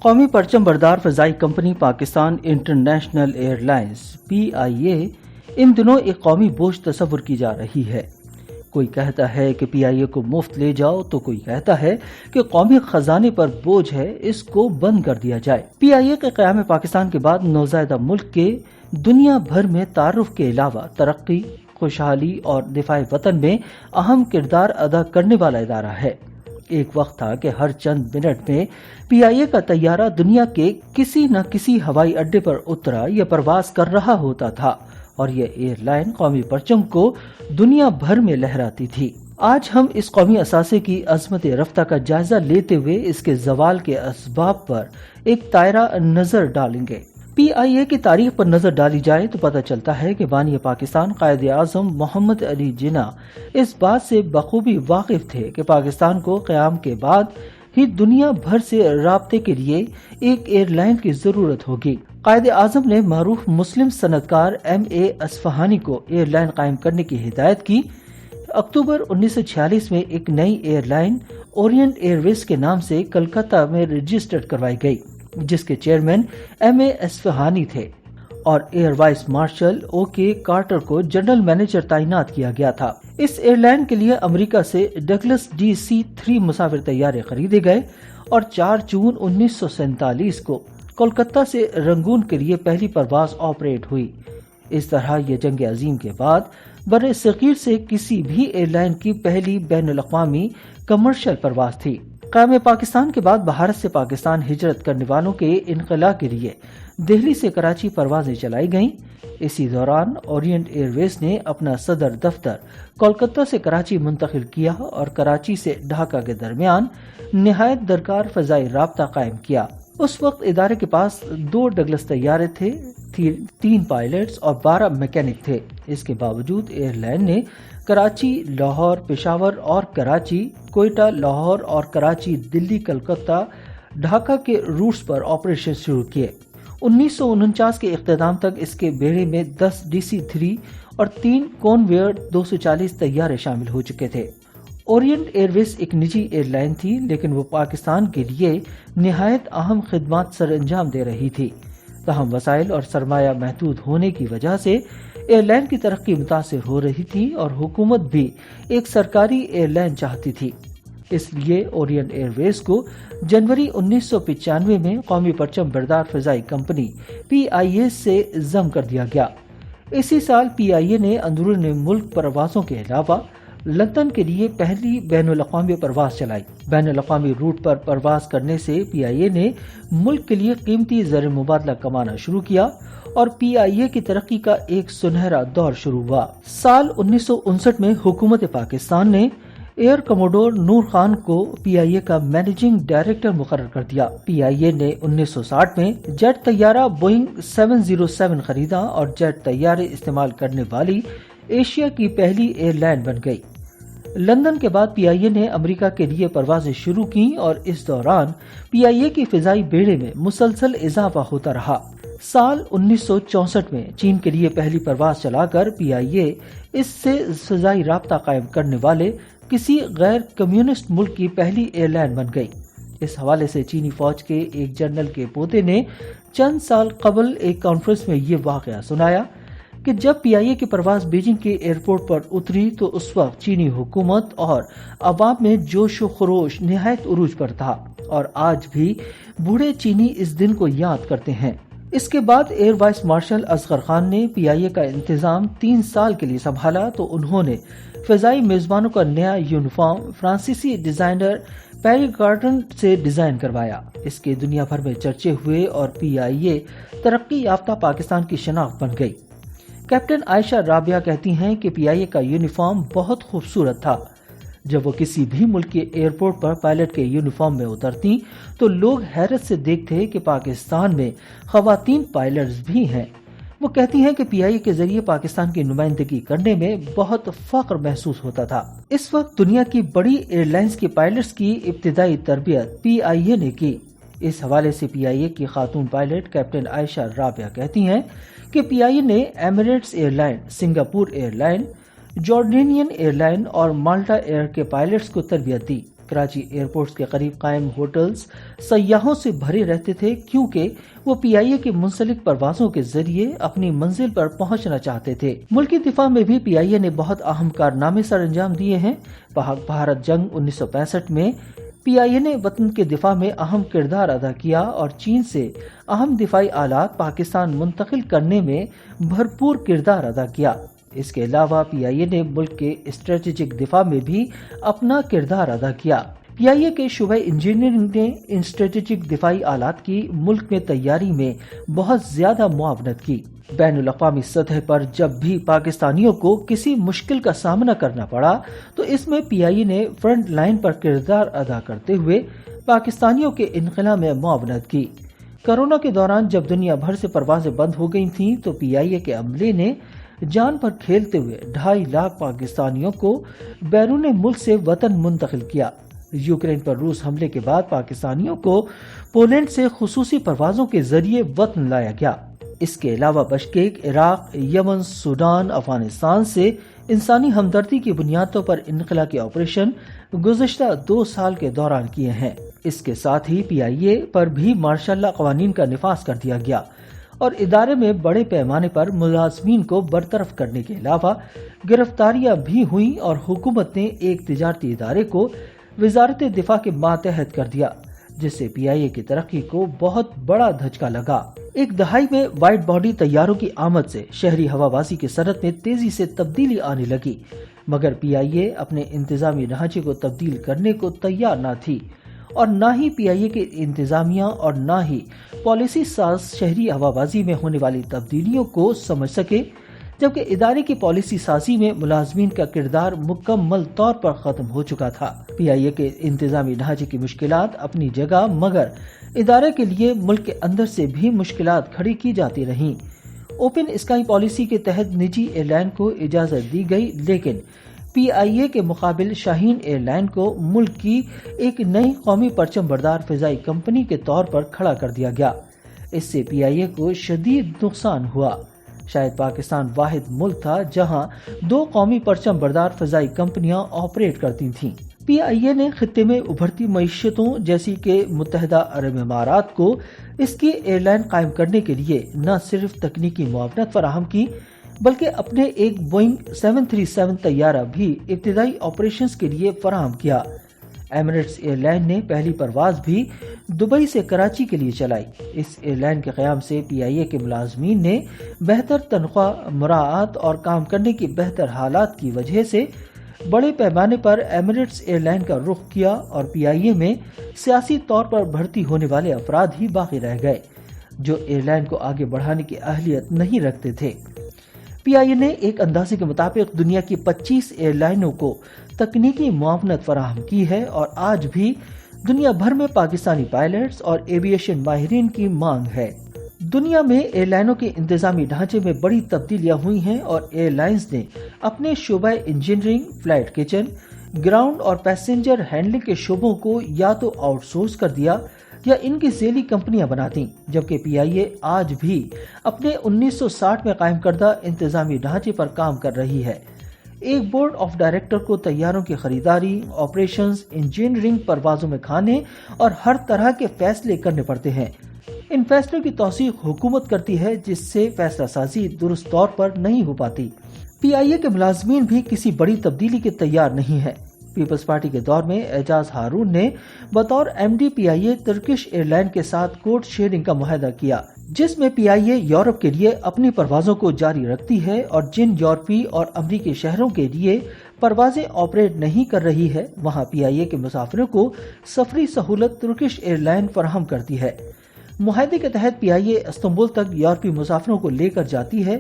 قومی پرچم بردار فضائی company Pakistan international air lines PIA ان دنوں ایک قومی بوجھ تصور کی جا رہی ہے۔ کوئی کہتا ہے کہ PIA کو مفت لے جاؤ تو کوئی کہتا ہے کہ قومی خزانے پر بوجھ ہے، اس کو بند کر دیا جائے۔ PIA کے قیام پاکستان کے بعد نوزائیدہ ملک کے دنیا بھر میں تعارف کے علاوہ ترقی، خوشحالی اور دفاع وطن میں اہم کردار ادا کرنے والا ادارہ ہے۔ ایک وقت تھا کہ ہر چند منٹ میں PIA کا طیارہ دنیا کے کسی نہ کسی ہوائی اڈے پر اترا یا پرواز کر رہا ہوتا تھا اور یہ ایئر لائن قومی پرچم کو دنیا بھر میں لہراتی تھی۔ آج ہم اس قومی اثاثے کی عظمت رفتہ کا جائزہ لیتے ہوئے اس کے زوال کے اسباب پر ایک دائرہ نظر ڈالیں گے۔ PIA کی تاریخ پر نظر ڈالی جائے تو پتہ چلتا ہے کہ بانی پاکستان قائد اعظم محمد علی جناح اس بات سے بخوبی واقف تھے کہ پاکستان کو قیام کے بعد ہی دنیا بھر سے رابطے کے لیے ایک ایئر لائن کی ضرورت ہوگی۔ قائد اعظم نے معروف مسلم صنعت کار MA اصفہانی کو ایئر لائن قائم کرنے کی ہدایت کی۔ اکتوبر 1946 میں ایک نئی ایئر لائن اورینٹ ایئر ویز کے نام سے کلکتہ میں رجسٹرڈ کروائی گئی، جس کے چیئرمین MA اصفہانی تھے اور air vice marshal OK Carter کو جنرل مینیجر تعینات کیا گیا تھا۔ اس ایئر لائن کے لیے امریکہ سے ڈگلس DC-3 مسافر طیارے خریدے گئے اور 4 جون 1947 کو کولکتہ سے رنگون کے لیے پہلی پرواز آپریٹ ہوئی۔ اس طرح یہ جنگ عظیم کے بعد بر صغیر سے کسی بھی ایئر لائن کی پہلی بین الاقوامی کمرشل پرواز تھی۔ قیام پاکستان کے بعد بھارت سے پاکستان ہجرت کرنے والوں کے انخلاء کے لیے دہلی سے کراچی پروازیں چلائی گئیں۔ اسی دوران اورینٹ ایئر ویز نے اپنا صدر دفتر کولکتہ سے کراچی منتقل کیا اور کراچی سے ڈھاکہ کے درمیان نہایت درکار فضائی رابطہ قائم کیا۔ اس وقت ادارے کے پاس 2 ڈگلس طیارے تھے، 3 پائلٹس اور 12 میکینک تھے۔ اس کے باوجود ایئر لائن نے کراچی، لاہور، پشاور اور کراچی، کوئٹہ، لاہور اور کراچی، دلی، کلکتہ، ڈھاکہ کے روٹس پر آپریشن شروع کیے۔ 1949 کے اختتام تک اس کے بیڑے میں 10 DC-3 اور 3 کونویئر 240 طیارے شامل ہو چکے تھے۔ اورینٹ ایئر ویز ایک نجی ایئر لائن تھی، لیکن وہ پاکستان کے لیے نہایت اہم خدمات سر انجام دے رہی تھی۔ تاہم وسائل اور سرمایہ محدود ہونے کی وجہ سے ایئر لائن کی ترقی متاثر ہو رہی تھی اور حکومت بھی ایک سرکاری ایئر لائن چاہتی تھی۔ اس لیے اورینٹ ایئر ویز کو جنوری 1995 میں قومی پرچم بردار فضائی کمپنی PIA سے ضم کر دیا گیا۔ اسی سال PIA نے اندرون ملک پروازوں کے علاوہ لندن کے لیے پہلی بین الاقوامی پرواز چلائی۔ بین الاقوامی روٹ پر پرواز کرنے سے PIA نے ملک کے لیے قیمتی زر مبادلہ کمانا شروع کیا اور PIA کی ترقی کا ایک سنہرا دور شروع ہوا۔ سال 1959 میں حکومت پاکستان نے ایئر کموڈور نور خان کو PIA کا مینیجنگ ڈائریکٹر مقرر کر دیا۔ PIA نے 1960 میں جیٹ طیارہ بوئنگ 707 خریدا اور جیٹ طیارے استعمال کرنے والی ایشیا کی پہلی ایئر لائن بن گئی۔ لندن کے بعد PIA نے امریکہ کے لیے پروازیں شروع کی اور اس دوران PIA کی فضائی بیڑے میں مسلسل اضافہ ہوتا رہا۔ سال 1964 میں چین کے لیے پہلی پرواز چلا کر PIA اس سے فضائی رابطہ قائم کرنے والے کسی غیر کمیونسٹ ملک کی پہلی ایئر لائن بن گئی۔ اس حوالے سے چینی فوج کے ایک جنرل کے پوتے نے چند سال قبل ایک کانفرنس میں یہ واقعہ سنایا کہ جب PIA کی پرواز بیجنگ کے ایئرپورٹ پر اتری تو اس وقت چینی حکومت اور عوام میں جوش و خروش نہایت عروج پر تھا اور آج بھی بوڑھے چینی اس دن کو یاد کرتے ہیں۔ اس کے بعد air vice marshal Asghar Khan نے PIA کا انتظام 3 سال کے لیے سنبھالا تو انہوں نے فضائی میزبانوں کا نیا یونیفارم فرانسیسی ڈیزائنر پیری گارڈن سے ڈیزائن کروایا۔ اس کے دنیا بھر میں چرچے ہوئے اور PIA ترقی یافتہ پاکستان کی شناخت بن گئی۔ کیپٹن عائشہ رابعہ کہتی ہیں کہ PIA کا یونیفارم بہت خوبصورت تھا۔ جب وہ کسی بھی ملک کے ایئرپورٹ پر پائلٹ کے یونیفارم میں اترتی تو لوگ حیرت سے دیکھتے کہ پاکستان میں خواتین پائلٹس بھی ہیں۔ وہ کہتی ہیں کہ PIA کے ذریعے پاکستان کی نمائندگی کرنے میں بہت فخر محسوس ہوتا تھا۔ اس وقت دنیا کی بڑی ایئر لائنز کی پائلٹس کی ابتدائی تربیت PIA نے کی۔ اس حوالے سے PIA کی خاتون پائلٹ کیپٹن عائشہ رابعہ کہتی ہیں کہ PIA نے Emirates airline, Singapore airline, Jordanian airline اور مالٹا ایئر کے پائلٹس کو تربیت دی۔ کراچی ایئرپورٹ کے قریب قائم ہوٹلز سیاحوں سے بھرے رہتے تھے کیونکہ وہ پی آئی اے کے منسلک پروازوں کے ذریعے اپنی منزل پر پہنچنا چاہتے تھے۔ ملکی دفاع میں بھی پی آئی اے نے بہت اہم کارنامے سر انجام دیے ہیں۔ پاک بھارت جنگ 1965 میں پی آئی اے نے وطن کے دفاع میں اہم کردار ادا کیا اور چین سے اہم دفاعی آلات پاکستان منتقل کرنے میں بھرپور کردار ادا کیا۔ اس کے علاوہ پی آئی اے نے ملک کے اسٹریٹجک دفاع میں بھی اپنا کردار ادا کیا۔ پی آئی اے کے شعبہ انجینئرنگ نے اسٹریٹجک دفاعی آلات کی ملک میں تیاری میں بہت زیادہ معاونت کی۔ بین الاقوامی سطح پر جب بھی پاکستانیوں کو کسی مشکل کا سامنا کرنا پڑا تو اس میں پی آئی اے نے فرنٹ لائن پر کردار ادا کرتے ہوئے پاکستانیوں کے انخلا میں معاونت کی۔ کورونا کے دوران جب دنیا بھر سے پروازیں بند ہو گئی تھیں تو پی آئی اے کے عملے نے جان پر کھیلتے ہوئے 2.5 لاکھ پاکستانیوں کو بیرون ملک سے وطن منتقل کیا۔ یوکرین پر روس حملے کے بعد پاکستانیوں کو پولینڈ سے خصوصی پروازوں کے ذریعے وطن لایا گیا۔ اس کے علاوہ بشکیک، عراق، یمن، سوڈان، افغانستان سے انسانی ہمدردی کی بنیادوں پر انخلا کے آپریشن گزشتہ 2 سال کے دوران کیے ہیں۔ اس کے ساتھ ہی پی آئی اے پر بھی مارشل لا قوانین کا نفاذ کر دیا گیا اور ادارے میں بڑے پیمانے پر ملازمین کو برطرف کرنے کے علاوہ گرفتاریاں بھی ہوئیں اور حکومت نے ایک تجارتی ادارے کو وزارت دفاع کے ماتحت کر دیا، جس سے پی آئی اے کی ترقی کو بہت بڑا دھچکا لگا۔ ایک دہائی میں وائٹ باڈی طیاروں کی آمد سے شہری ہوابازی کی صنعت میں تیزی سے تبدیلی آنے لگی، مگر پی آئی اے اپنے انتظامی ڈھانچے کو تبدیل کرنے کو تیار نہ تھی اور نہ ہی پی آئی اے کے انتظامیہ اور نہ ہی پالیسی ساز شہری ہوابازی میں ہونے والی تبدیلیوں کو سمجھ سکے، جبکہ ادارے کی پالیسی سازی میں ملازمین کا کردار مکمل طور پر ختم ہو چکا تھا۔ پی آئی اے کے انتظامی ڈھانچے کی مشکلات اپنی جگہ، مگر ادارے کے لیے ملک کے اندر سے بھی مشکلات کھڑی کی جاتی رہیں۔ اوپن اسکائی پالیسی کے تحت نجی ایئر لائن کو اجازت دی گئی، لیکن پی آئی اے کے مقابل شاہین ایئر لائن کو ملک کی ایک نئی قومی پرچم بردار فضائی کمپنی کے طور پر کھڑا کر دیا گیا۔ اس سے پی آئی اے کو شدید نقصان ہوا۔ شاید پاکستان واحد ملک تھا جہاں 2 قومی پرچم بردار فضائی کمپنیاں آپریٹ کرتی تھیں۔ پی آئی اے نے خطے میں ابھرتی معیشتوں جیسی کہ متحدہ عرب امارات کو اس کی ایئر لائن قائم کرنے کے لیے نہ صرف تکنیکی معاونت فراہم کی بلکہ اپنے ایک بوئنگ 737 طیارہ بھی ابتدائی آپریشنز کے لیے فراہم کیا۔ ایمریٹس ایئر لائن نے پہلی پرواز بھی دبئی سے کراچی کے لیے چلائی۔ اس ایئر لائن کے قیام سے پی آئی اے کے ملازمین نے بہتر تنخواہ، مراعات اور کام کرنے کی بہتر حالات کی وجہ سے بڑے پیمانے پر ایمریٹس ایئر لائن کا رخ کیا اور پی آئی اے میں سیاسی طور پر بھرتی ہونے والے افراد ہی باقی رہ گئے جو ایئر لائن کو آگے بڑھانے کی اہلیت نہیں رکھتے تھے۔ پی آئی اے نے ایک اندازے کے مطابق دنیا کی 25 ایئر لائنوں کو تکنیکی معاونت فراہم کی ہے اور آج بھی دنیا بھر میں پاکستانی پائلٹس اور ایویشن ماہرین کی مانگ ہے۔ دنیا میں ایئر لائنوں کے انتظامی ڈھانچے میں بڑی تبدیلیاں ہوئی ہیں اور ایئر لائنز نے اپنے شعبہ انجینئرنگ، فلائٹ کچن، گراؤنڈ اور پیسنجر ہینڈلنگ کے شعبوں کو یا تو آؤٹ سورس کر دیا یا ان کی ذیلی کمپنیاں بناتیں، جبکہ پی آئی اے آج بھی اپنے 1960 میں قائم کردہ انتظامی ڈھانچے پر کام کر رہی ہے۔ ایک بورڈ آف ڈائریکٹر کو طیاروں کی خریداری، آپریشنز، انجینئرنگ، پروازوں میں کھانے اور ہر طرح کے فیصلے کرنے پڑتے ہیں۔ ان فیصلوں کی توثیق حکومت کرتی ہے، جس سے فیصلہ سازی درست طور پر نہیں ہو پاتی۔ پی آئی اے کے ملازمین بھی کسی بڑی تبدیلی کے تیار نہیں ہیں۔ پیپلز پارٹی کے دور میں اعجاز ہارون نے بطور ایم ڈی پی آئی اے ترکش ایئر لائن کے ساتھ کوڈ شیئرنگ کا معاہدہ کیا، جس میں پی آئی اے یورپ کے لیے اپنی پروازوں کو جاری رکھتی ہے اور جن یورپی اور امریکی شہروں کے لیے پروازیں آپریٹ نہیں کر رہی ہے وہاں پی آئی اے کے مسافروں کو سفری سہولت ترکش ایئر لائن فراہم کرتی ہے۔ معاہدے کے تحت پی آئی اے استنبول تک یورپی مسافروں کو لے کر جاتی ہے،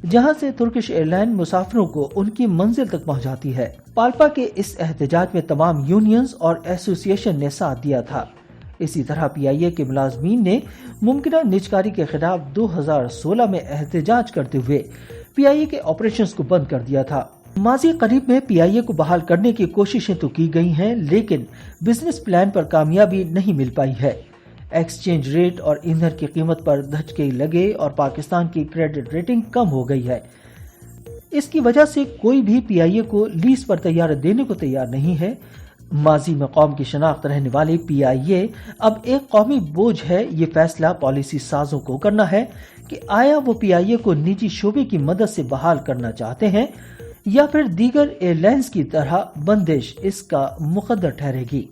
جہاں سے ترکش ایئر لائن مسافروں کو ان کی منزل تک پہنچاتی ہے۔ پالپا کے اس احتجاج میں تمام یونینز اور ایسوسی ایشن نے ساتھ دیا تھا۔ اسی طرح پی آئی اے کے ملازمین نے ممکنہ نجکاری کے خلاف 2016 میں احتجاج کرتے ہوئے پی آئی اے کے آپریشنز کو بند کر دیا تھا۔ ماضی قریب میں پی آئی اے کو بحال کرنے کی کوششیں تو کی گئی ہیں، لیکن بزنس پلان پر کامیابی نہیں مل پائی ہے۔ ایکسچینج ریٹ اور ایندھن کی قیمت پر دھچکے لگے اور پاکستان کی کریڈٹ ریٹنگ کم ہو گئی ہے۔ اس کی وجہ سے کوئی بھی پی آئی اے کو لیز پر طیارہ دینے کو تیار نہیں ہے۔ ماضی میں قوم کی شناخت رہنے والی پی آئی اے اب ایک قومی بوجھ ہے۔ یہ فیصلہ پالیسی سازوں کو کرنا ہے کہ آیا وہ پی آئی اے کو نجی شعبے کی مدد سے بحال کرنا چاہتے ہیں یا پھر دیگر ایئر لائنز کی طرح بندش اس کا مقدر ٹھہرے گی۔